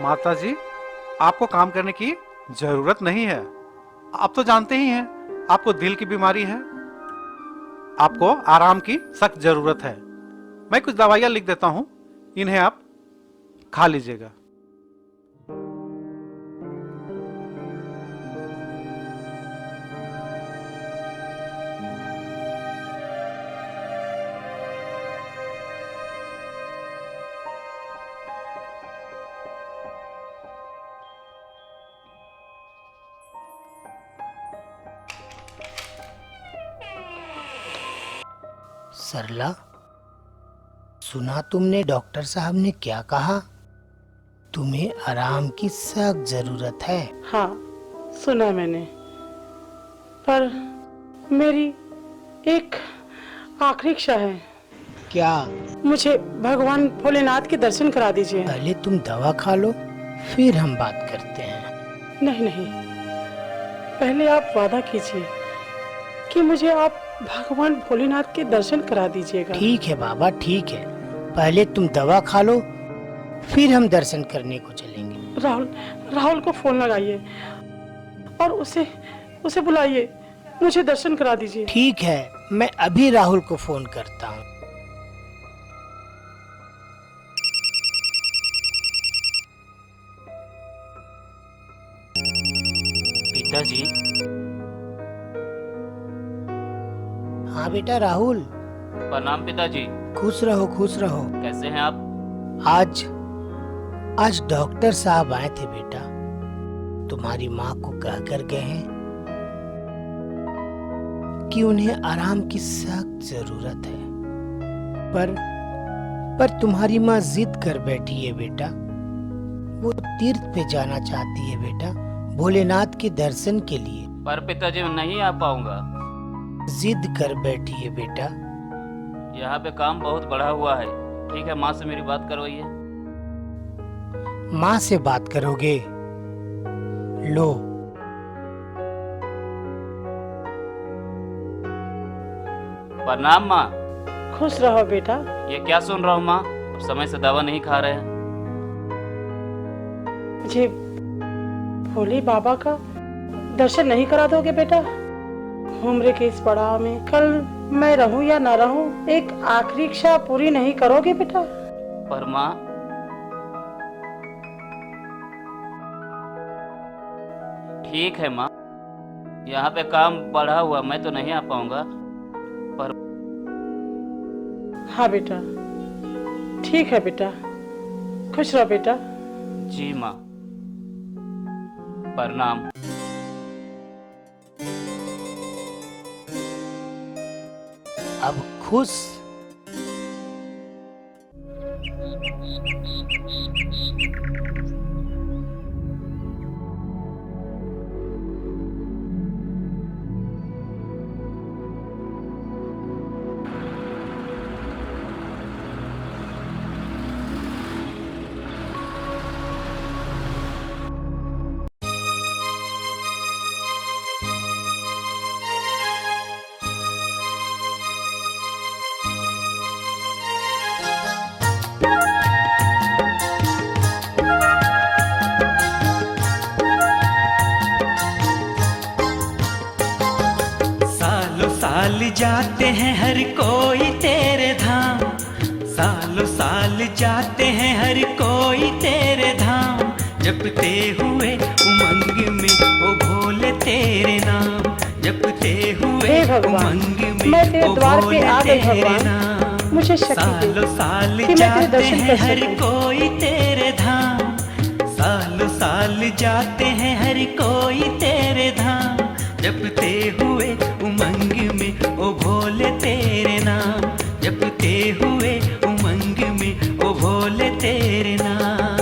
माता जी, आपको काम करने की जरूरत नहीं है। आप तो जानते ही हैं, आपको दिल की बीमारी है। आपको आराम की सख्त जरूरत है। मैं कुछ दवाइयां लिख देता हूं, इन्हें आप खा लीजिएगा। सरला, सुना तुमने डॉक्टर साहब ने क्या कहा? तुम्हें आराम की सख्त जरूरत है। हाँ, सुना मैंने। पर मेरी एक आखिरी इच्छा है। क्या? मुझे भगवान भोलेनाथ के दर्शन करा दीजिए। पहले तुम दवा खा लो, फिर हम बात करते हैं। नहीं नहीं, पहले आप वादा कीजिए कि मुझे आप भगवान भोलेनाथ के दर्शन करा दीजिएगा। ठीक है बाबा, ठीक है। पहले तुम दवा खा लो, फिर हम दर्शन करने को चलेंगे। राहुल को फोन लगाइए और उसे बुलाइए, मुझे दर्शन करा दीजिए। ठीक है, मैं अभी राहुल को फोन करता हूँ। पिताजी। हाँ बेटा राहुल। प्रणाम पिताजी। खुश रहो, खुश रहो। कैसे हैं आप? आज डॉक्टर साहब आए थे बेटा। तुम्हारी माँ को कह कर गए हैं कि उन्हें आराम की सख्त जरूरत है। पर तुम्हारी माँ जिद कर बैठी है बेटा। वो तीर्थ पे जाना चाहती है बेटा, भोलेनाथ के दर्शन के लिए। पर पिताजी मैं नहीं आ पाऊंगा। जिद कर बैठी है बेटा। यहाँ पे काम बहुत बढ़ा हुआ है। ठीक है, माँ से मेरी बात करवाइए। माँ से बात करोगे? लो। प्रणाम माँ। खुश रहो बेटा। ये क्या सुन रहा हूँ माँ? समय से दवा नहीं खा रहे हैं। मुझे भोले बाबा का दर्शन नहीं करा दोगे बेटा? उम्र के इस पड़ाव में कल मैं रहूं या ना रहूं, एक आखिरी इच्छा पूरी नहीं करोगे बेटा? पर माँ, ठीक है माँ, यहाँ पे काम बढ़ा हुआ, मैं तो नहीं आ पाऊंगा। पर हाँ बेटा, ठीक है बेटा। खुश रहो बेटा। जी माँ, प्रणाम। अब खुश? साल जाते हैं हर कोई तेरे धाम, सालों साल जाते हैं हर कोई तेरे धाम। जपते हुए उमंग में ओ भोले तेरे नाम, जपते हुए उमंग मैं में तेरे ओ द्वार पे भोले आ गई तेरे भगवान। नाम। मुझे शक्ति दे सालों साल कि मैं तेरे जाते दर्शन हैं कर हर सकूं। कोई तेरे धाम, सालों साल जाते हैं हर कोई तेरे धाम। जपते हुए उमंग में ओ भोले तेरे नाम, जपते हुए उमंग में ओ भोले तेरे नाम।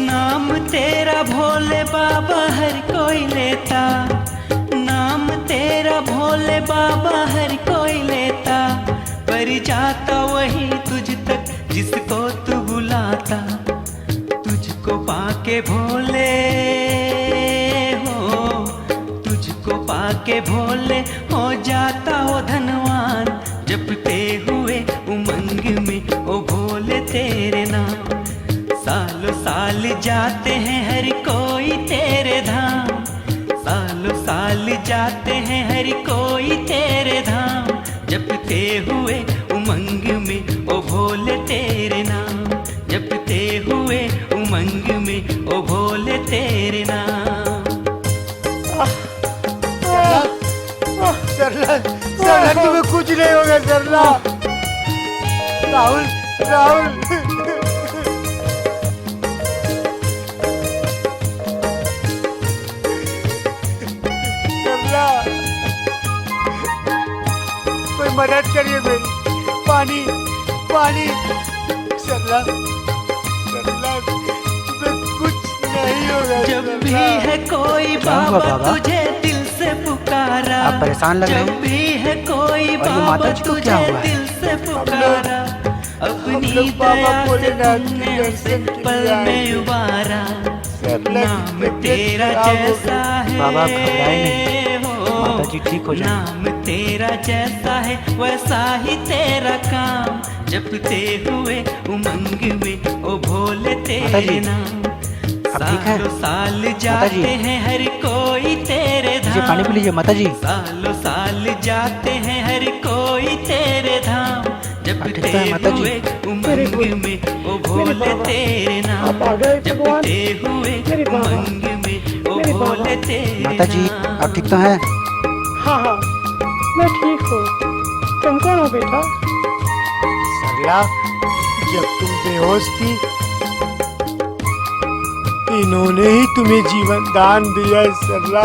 नाम तेरा भोले बाबा हर कोई लेता, नाम तेरा भोले बाबा हर कोई लेता, पर जाता वही तुझ तक जिसको तू बुलाता, तुझको पाके भोले हो, तुझको पाके भोले हो जाता हो धनवान। जपते हुए उमंग में ओ भोले तेरे नाम, सालों साल जाते हैं हर कोई तेरे धाम, सालों साल जाते हैं हर कोई तेरे धाम। जपते हुए उमंग में ओ भोले तेरे नाम, जपते हुए उमंग में ओ भोले तेरे नाम। सरला, सरला तुम्हें कुछ नहीं होगा सरला। राहुल, राहुल। सरला, कोई मदद करिए मेरी। पानी, पानी। सरला, सरला तुम्हें कुछ नहीं होगा। जब भी है कोई बाबा तुझे दिल से पुकारा, आप परेशान लग रहे हैं। जब भी है कोई बाबा तुझे दिल से पुकारा, अपनी दया से तुमने उसे पल में उबारा। नाम तेरा जैसा है बाबा घबराए नहीं, माता जी ठीक हो जाए। नाम तेरा जैसा है वैसा ही तेरा काम। जपते हुए उमंग में ओ भोले तेरे नाम, सालों साल जाते हैं हर कोई तेरे धाम। पानी पी लीजिए माता जी। सालों साल जाते हैं हर कोई तेरे धाम। जपते हुए उमंग में ओ भोले तेरे नाम, जपते हुए उमंग में ओ भोले तेरे माता जी आप ठीक तो हैं? हाँ हाँ, मैं ठीक हूँ। तुम कौन हो बेटा? सरला, जब तुम बेहोश थी इन्होंने ही तुम्हें जीवन दान दिया है सरला,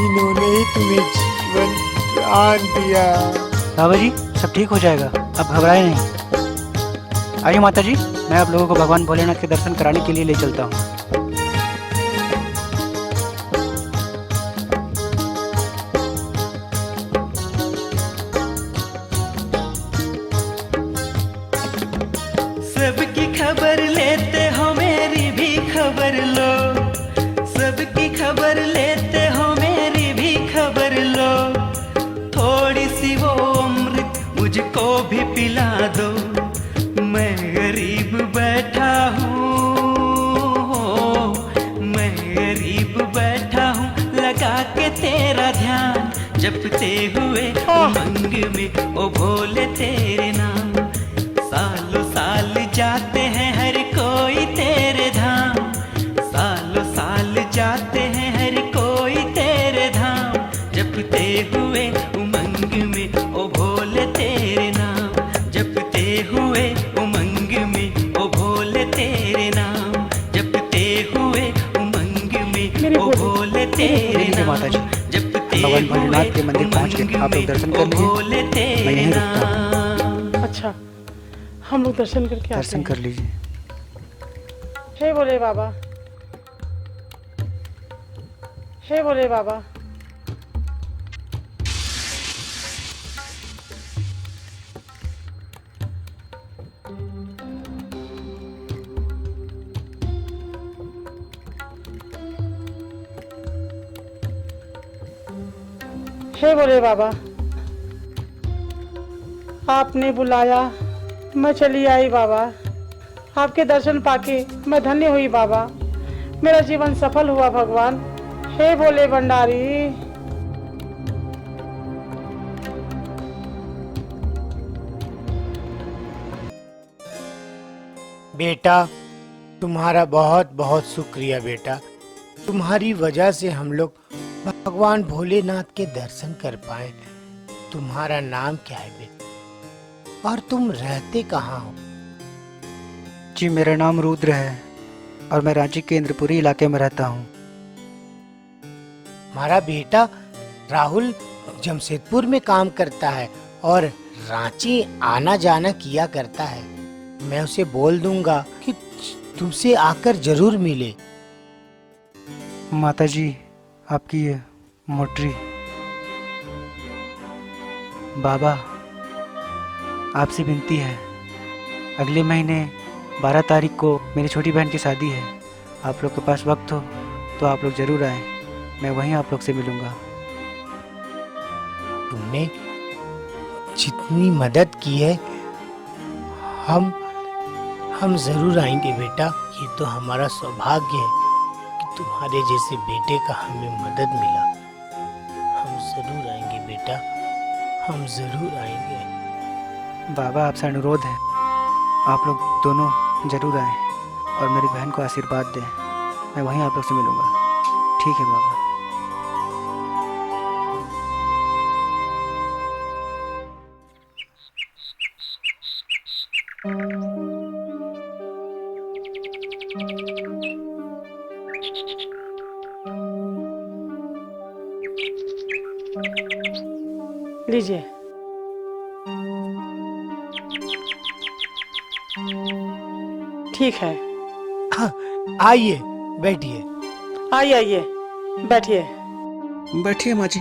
इन्होंने ही तुम्हें जीवन दान दिया। बाबा जी सब ठीक हो जाएगा, अब घबराए नहीं। आइए माता जी, मैं आप लोगों को भगवान भोलेनाथ के दर्शन कराने के लिए ले चलता हूँ। सबकी खबर लेते हो मेरी भी खबर लो, सबकी खबर लेते हो मेरी भी खबर लो। थोड़ी सी वो अमृत मुझको भी पिला दो, मैं गरीब बैठा हूँ, मैं गरीब बैठा हूँ लगा के तेरा ध्यान। जपते हुए उमंग में ओ भोले तेरे नाम, सालों साल जाते हैं हर कोई तेरे धाम, सालों साल जाते हैं हर कोई तेरे धाम। जपते हुए उमंग में ओ भोले तेरे नाम, जपते हुए उमंग में ओ भोले तेरे नाम, जपते हुए उमंग में ओ भोले तेरे नाम। माता जी जपते भगवान भोलेनाथ के मंदिर पहुंच के आप लोग दर्शन कर लीजिए, मैं यहीं रुकता हूँ। अच्छा, हम लोग दर्शन करके आते दर्शन हैं। कर लीजिए। हे भोले बाबा, हे भोले बाबा। हे भोले बाबा, आपने बुलाया, मैं चली आई बाबा। आपके दर्शन पाके मैं धन्य हुई बाबा, मेरा जीवन सफल हुआ भगवान। हे भोले भंडारी। बेटा तुम्हारा बहुत बहुत शुक्रिया बेटा, तुम्हारी वजह से हम लोग भगवान भोलेनाथ के दर्शन कर पाए। तुम्हारा नाम क्या है बेटा, और तुम रहते कहाँ हो? जी मेरा नाम रुद्र है और मैं रांची के इंद्रपुरी इलाके में रहता हूँ। हमारा बेटा राहुल जमशेदपुर में काम करता है और रांची आना जाना किया करता है। मैं उसे बोल दूंगा कि तुमसे आकर जरूर मिले। माता जी आपकी ये मोटरी। बाबा आपसे विनती है अगले महीने 12 तारीख को मेरी छोटी बहन की शादी है। आप लोग के पास वक्त हो तो आप लोग ज़रूर आएँ। मैं वहीं आप लोग से मिलूँगा। तुमने जितनी मदद की है हम जरूर आएंगे बेटा। ये तो हमारा सौभाग्य है कि तुम्हारे जैसे बेटे का हमें मदद मिला। हम जरूर आएंगे बेटा, हम जरूर आएंगे। बाबा आपसे अनुरोध है, आप लोग दोनों ज़रूर आएँ और मेरी बहन को आशीर्वाद दें। मैं वहीं आप लोग से मिलूँगा। ठीक है बाबा। लीजिए। ठीक है, हाँ, आइए बैठिए। आइए आइए, बैठिए। बैठिए माँ जी।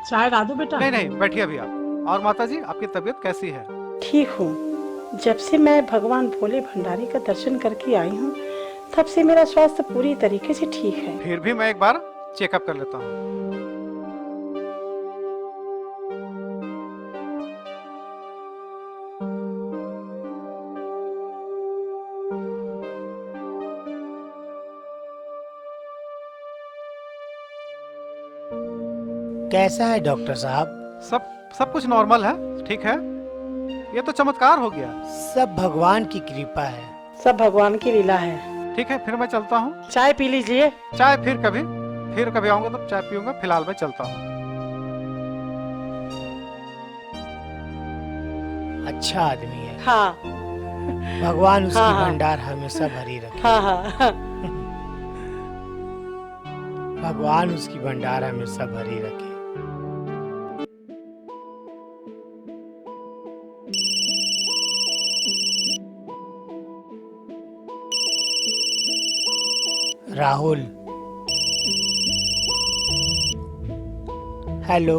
चाय ला दूं बेटा? नहीं नहीं, बैठिए अभी आप। और माता जी, आपकी तबीयत कैसी है? ठीक हूँ। जब से मैं भगवान भोले भंडारी का दर्शन करके आई हूँ, तब से मेरा स्वास्थ्य पूरी तरीके से ठीक है। फिर भी मैं एक बार चेकअप कर लेता हूँ। कैसा है डॉक्टर साहब? सब कुछ नॉर्मल है, ठीक है। ये तो चमत्कार हो गया। सब भगवान की कृपा है। सब भगवान की लीला है। ठीक है, फिर मैं चलता हूँ। चाय पी लीजिए। चाय फिर कभी आऊंगा तब चाय पीऊंगा। फिलहाल मैं चलता हूँ। अच्छा आदमी है। हाँ भगवान उसकी हाँ। भंडार हमेशा भरी रखे। हाँ हाँ। भगवान उसकी भंडार हमेशा भरी रखे। राहुल। हेलो।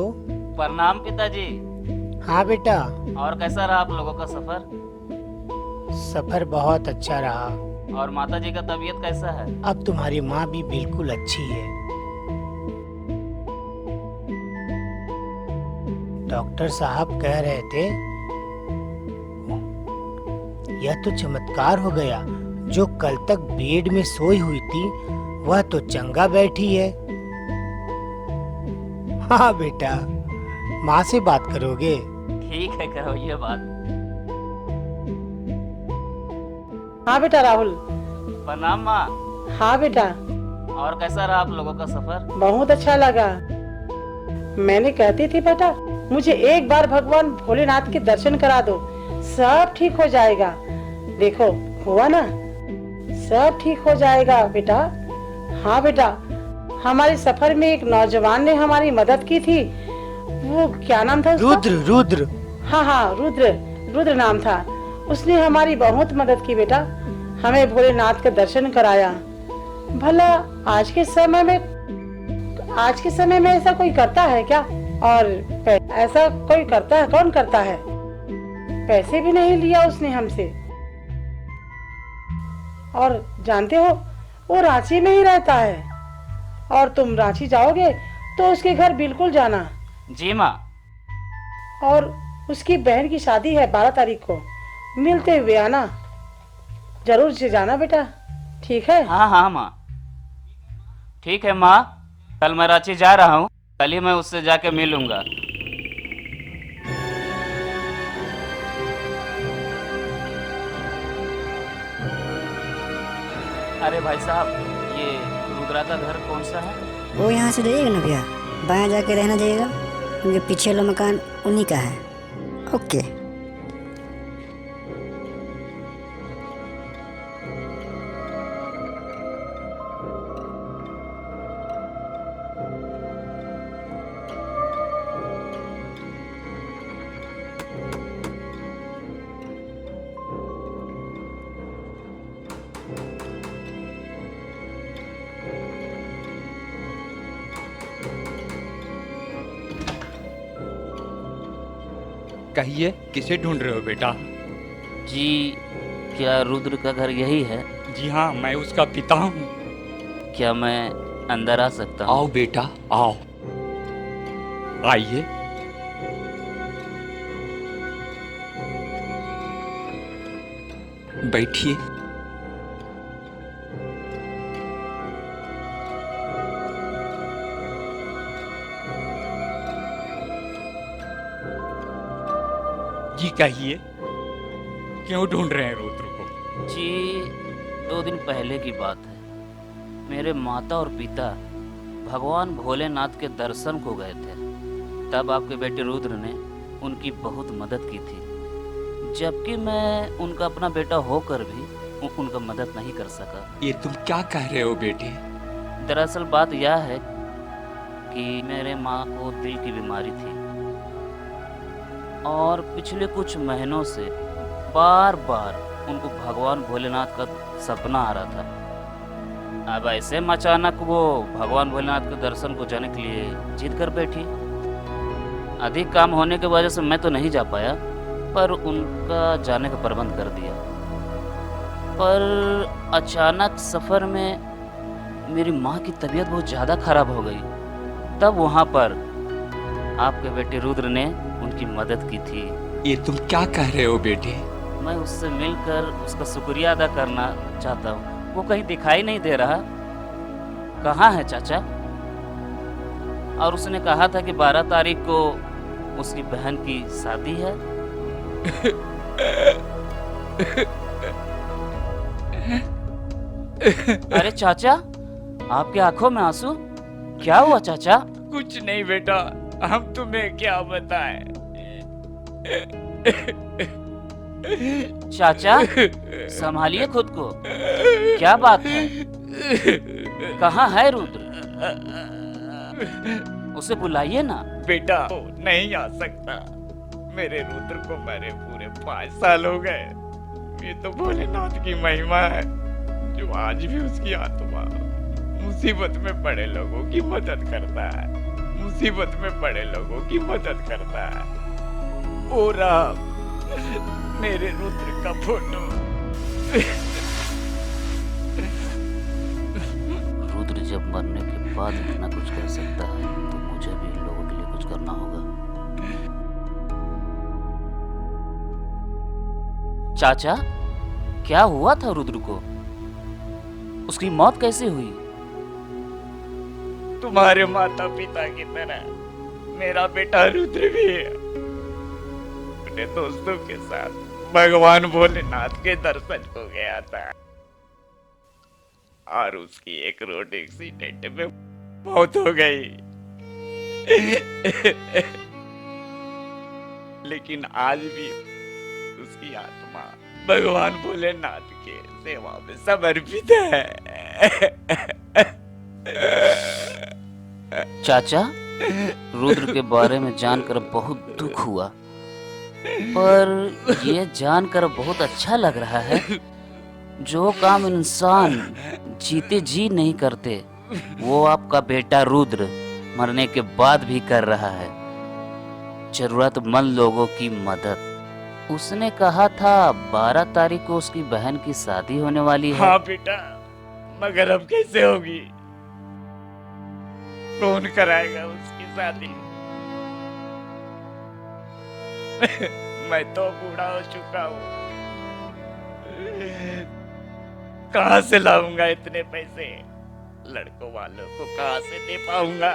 प्रणाम पिताजी। हाँ बेटा। और कैसा रहा आप लोगों का सफर? सफर बहुत अच्छा रहा। और माता जी का तबीयत कैसा है? अब तुम्हारी माँ भी बिल्कुल अच्छी है। डॉक्टर साहब कह रहे थे यह तो चमत्कार हो गया। जो कल तक बेड में सोई हुई थी वह तो चंगा बैठी है। हाँ बेटा, माँ से बात करोगे? ठीक है, करो ये बात। हाँ बेटा राहुल। प्रणाम माँ। हाँ बेटा। और कैसा रहा आप लोगों का सफर? बहुत अच्छा लगा। मैंने कहती थी बेटा, मुझे एक बार भगवान भोलेनाथ के दर्शन करा दो, सब ठीक हो जाएगा। देखो हुआ ना, सब ठीक हो जाएगा बेटा। हाँ बेटा, हमारे सफर में एक नौजवान ने हमारी मदद की थी। वो क्या नाम था उसका? रुद्र। रुद्र। हाँ हाँ, रुद्र नाम था। उसने हमारी बहुत मदद की बेटा, हमें भोलेनाथ का दर्शन कराया। भला आज के समय में ऐसा कोई करता है क्या? और ऐसा कोई करता है? कौन करता है? पैसे भी नहीं लिया उसने हमसे। और जानते हो, वो रांची में ही रहता है। और तुम रांची जाओगे तो उसके घर बिल्कुल जाना। जी माँ। और उसकी बहन की शादी है 12 तारीख को, मिलते हुए आना। जरूर से जाना बेटा, ठीक है? हाँ हाँ माँ, ठीक है माँ। कल मैं रांची जा रहा हूँ, कल ही मैं उससे जाके मिलूंगा। अरे भाई साहब, ये रुद्रा का घर कौन सा है? वो यहाँ से जाइएगा ना भैया, बायां जाके रहना जाइएगा, उनके पीछे वाला मकान उन्हीं का है। ओके। कहिए, किसे ढूंढ रहे हो बेटा? जी, क्या रुद्र का घर यही है? जी हाँ, मैं उसका पिता हूँ। क्या मैं अंदर आ सकता हूँ? आओ बेटा, आओ। आइए। बैठिए। जी कहिए, क्यों ढूंढ रहे हैं रुद्र को? जी, 2 दिन पहले की बात है। मेरे माता और पिता भगवान भोलेनाथ के दर्शन को गए थे। तब आपके बेटे रुद्र ने उनकी बहुत मदद की थी, जबकि मैं उनका अपना बेटा होकर भी उनका मदद नहीं कर सका। ये तुम क्या कह रहे हो बेटे? दरअसल बात यह है कि मेरे माँ को दिल की बीमारी थी और पिछले कुछ महीनों से बार बार उनको भगवान भोलेनाथ का सपना आ रहा था। अब ऐसे में अचानक वो भगवान भोलेनाथ के दर्शन को जाने के लिए जिद कर बैठी। अधिक काम होने की वजह से मैं तो नहीं जा पाया, पर उनका जाने का प्रबंध कर दिया। पर अचानक सफ़र में मेरी माँ की तबीयत बहुत ज़्यादा खराब हो गई। तब वहाँ पर आपके बेटे रुद्र ने उनकी मदद की थी। ये तुम क्या कह रहे हो बेटे? मैं उससे मिलकर उसका शुक्रिया अदा करना चाहता हूँ। वो कहीं दिखाई नहीं दे रहा। कहाँ है चाचा? और उसने कहा था कि 12 तारीख को उसकी बहन की शादी है। अरे चाचा, आपकी आंखों में आंसू? क्या हुआ चाचा? कुछ नहीं बेटा, हम तुम्हें क्या बताएं। चाचा, संभालिए खुद को। क्या बात है? कहाँ है रुद्र? उसे बुलाइए ना। बेटा वो नहीं आ सकता। मेरे रुद्र को मरे पूरे 5 साल हो गए। ये तो भोलेनाथ की महिमा है जो आज भी उसकी आत्मा मुसीबत में पड़े लोगों की मदद करता है। मुसीबत में पड़े लोगों की मदद करता है। ओ राम, मेरे रुद्र का फोटो। रुद्र जब मरने के बाद इतना कुछ कर सकता है तो मुझे भी इन लोगों के लिए कुछ करना होगा। चाचा, क्या हुआ था रुद्र को? उसकी मौत कैसे हुई? तुम्हारे माता पिता की तरह मेरा बेटा रुद्र भी है। अपने दोस्तों के साथ भगवान भोलेनाथ के दर्शन को गया था और उसकी एक रोड एक्सीडेंट में मौत हो गई। लेकिन आज भी उसकी आत्मा भगवान भोलेनाथ के सेवा में समर्पित है। चाचा, रुद्र के बारे में जानकर बहुत दुख हुआ, पर ये जानकर बहुत अच्छा लग रहा है। जो काम इंसान जीते जी नहीं करते, वो आपका बेटा रुद्र मरने के बाद भी कर रहा है। जरूरतमंद लोगों की मदद। उसने कहा था 12 तारीख को उसकी बहन की शादी होने वाली है। हाँ बेटा, मगर अब कैसे होगी? कौन कराएगा उसकी शादी? मैं तो बूढ़ा हो चुका हूँ। कहाँ से लाऊंगा इतने पैसे? लड़कों वालों को कहाँ से दे पाऊंगा?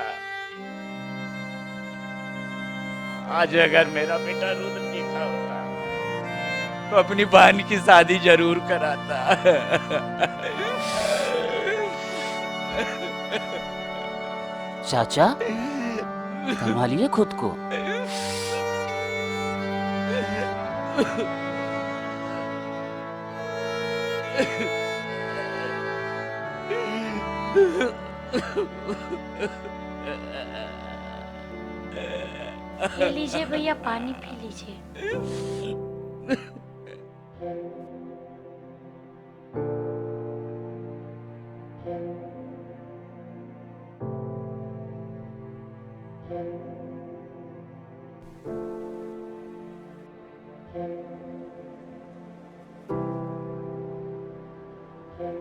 आज अगर मेरा बेटा रुद्र देखा होता तो अपनी बहन की शादी जरूर कराता। चाचा, संभालिए खुद को। ले लीजिए भैया, पानी पी लीजिए। रुद्र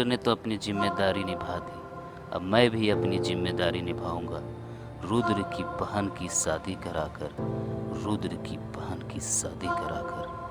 ने तो अपनी जिम्मेदारी निभा दी, अब मैं भी अपनी जिम्मेदारी निभाऊंगा। रुद्र की बहन की शादी कराकर, रुद्र की बहन की शादी कराकर